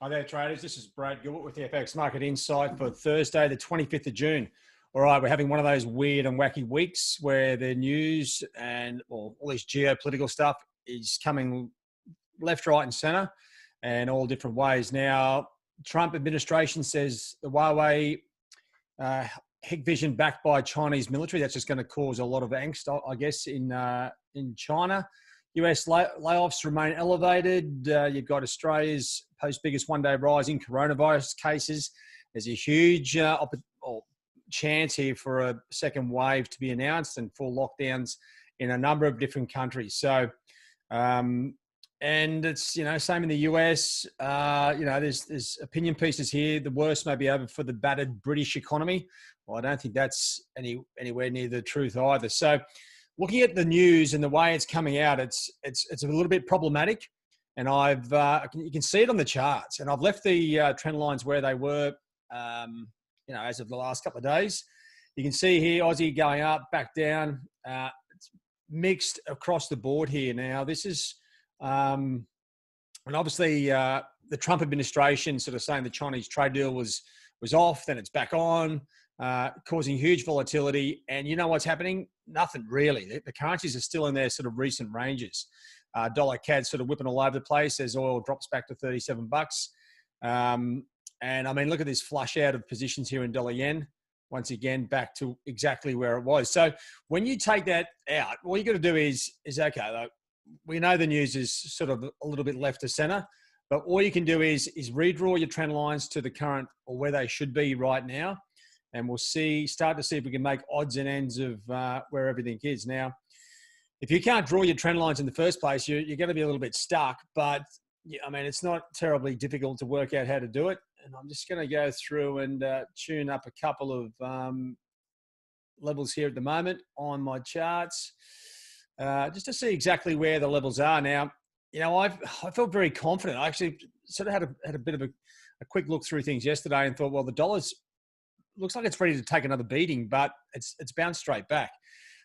Hi there, traders. This is Brad Gilbert with the FX Market Insight for Thursday, the 25th of June. All right, we're having one of those weird and wacky weeks where the news and all this geopolitical stuff is coming left, right, and centre, and all different ways. Now, Trump administration says the Huawei Hikvision backed by Chinese military. That's just going to cause a lot of angst, I guess, in China. US layoffs remain elevated. You've got Australia's post-biggest one-day rise in coronavirus cases. There's a huge chance here for a second wave to be announced and full lockdowns in a number of different countries. So, and it's, same in the US. There's opinion pieces here. The worst may be over for the battered British economy. Well, I don't think that's anywhere near the truth either. So, looking at the news and the way it's coming out, it's a little bit problematic, and you can see it on the charts. And I've left the trend lines where they were, as of the last couple of days. You can see here Aussie going up, back down. It's mixed across the board here. Now this is, and obviously the Trump administration sort of saying the Chinese trade deal was off, then it's back on. Causing huge volatility. And you know what's happening? Nothing really. The currencies are still in their sort of recent ranges. Dollar CAD sort of whipping all over the place as oil drops back to $37. And I mean, look at this flush out of positions here in dollar yen. Once again, back to exactly where it was. So when you take that out, all you got to do is okay, though, we know the news is sort of a little bit left of center, but all you can do is redraw your trend lines to the current or where they should be right now. And we'll start to see if we can make odds and ends of where everything is. Now, if you can't draw your trend lines in the first place, you're going to be a little bit stuck. But, I mean, it's not terribly difficult to work out how to do it. And I'm just going to go through and tune up a couple of levels here at the moment on my charts, just to see exactly where the levels are. Now, I felt very confident. I actually sort of had a bit of a quick look through things yesterday and thought, well, the dollar's looks like it's ready to take another beating, but it's bounced straight back.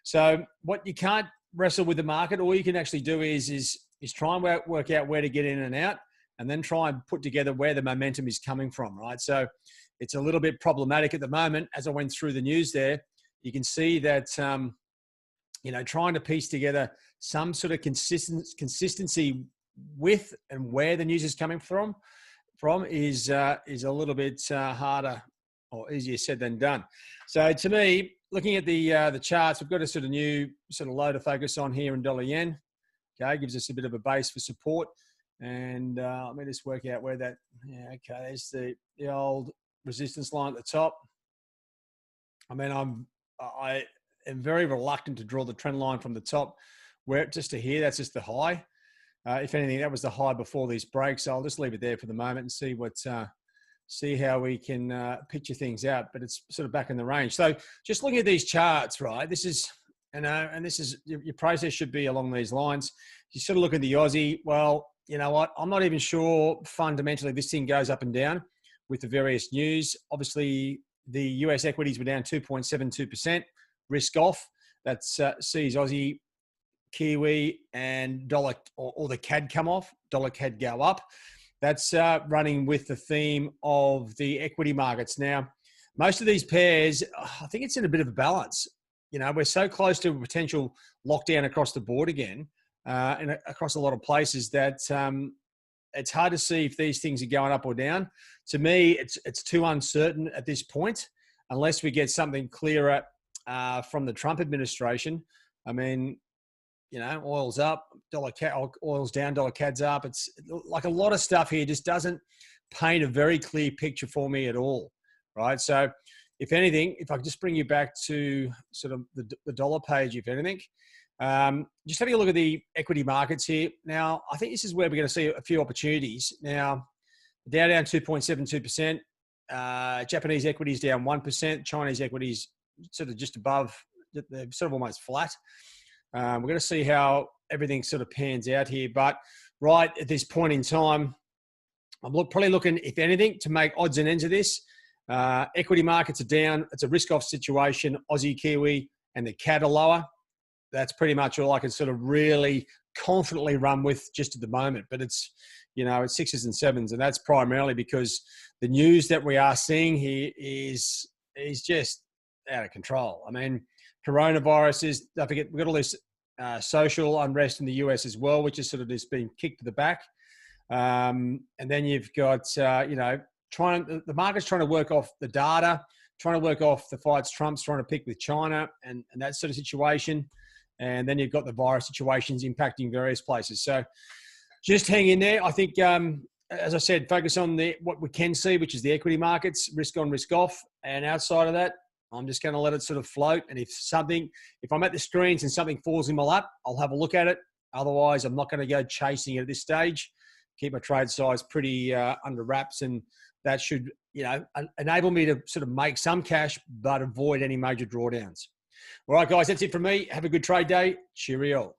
So what you can't wrestle with the market, all you can actually do is try and work out where to get in and out, and then try and put together where the momentum is coming from, right? So it's a little bit problematic at the moment. As I went through the news there, you can see that, trying to piece together some sort of consistency with and where the news is coming from is a little bit harder or easier said than done. So to me, looking at the charts, we've got a sort of new sort of low to focus on here in dollar yen. Okay, gives us a bit of a base for support. And let me just work out where that, okay, there's the old resistance line at the top. I mean, I am very reluctant to draw the trend line from the top where just to here, that's just the high. If anything, that was the high before these breaks. So I'll just leave it there for the moment and see how we can picture things out, but it's sort of back in the range. So just looking at these charts, right, this is, and this is, your process should be along these lines. You sort of look at the Aussie, well, you know what, I'm not even sure fundamentally this thing goes up and down with the various news. Obviously, the US equities were down 2.72%, risk off. That sees Aussie, Kiwi, and dollar or the CAD come off, dollar CAD go up. That's running with the theme of the equity markets. Now, most of these pairs, I think it's in a bit of a balance. We're so close to a potential lockdown across the board again, and across a lot of places that it's hard to see if these things are going up or down. To me, it's too uncertain at this point, unless we get something clearer from the Trump administration. I mean, oil's up, oil's down, dollar CAD's up. It's like a lot of stuff here just doesn't paint a very clear picture for me at all, right? So if anything, if I could just bring you back to sort of the dollar page, if anything, just having a look at the equity markets here. Now, I think this is where we're going to see a few opportunities. Now, Dow down 2.72%, Japanese equities down 1%, Chinese equities sort of just above, they're sort of almost flat. We're going to see how everything sort of pans out here. But right at this point in time, I'm probably looking, if anything, to make odds and ends of this. Equity markets are down. It's a risk-off situation. Aussie, Kiwi, and the CAD are lower. That's pretty much all I can sort of really confidently run with just at the moment, but it's, it's sixes and sevens. And that's primarily because the news that we are seeing here is just out of control. I mean, coronavirus is, don't forget, we've got all this social unrest in the US as well, which is sort of just being kicked to the back. And then you've got, the market's trying to work off the data, trying to work off the fights Trump's trying to pick with China and that sort of situation. And then you've got the virus situations impacting various places. So just hang in there. I think, as I said, focus on what we can see, which is the equity markets, risk on, risk off. And outside of that, I'm just going to let it sort of float. And if I'm at the screens and something falls in my lap, I'll have a look at it. Otherwise, I'm not going to go chasing it at this stage. Keep my trade size pretty under wraps, and that should, enable me to sort of make some cash, but avoid any major drawdowns. All right, guys, that's it from me. Have a good trade day. Cheerio.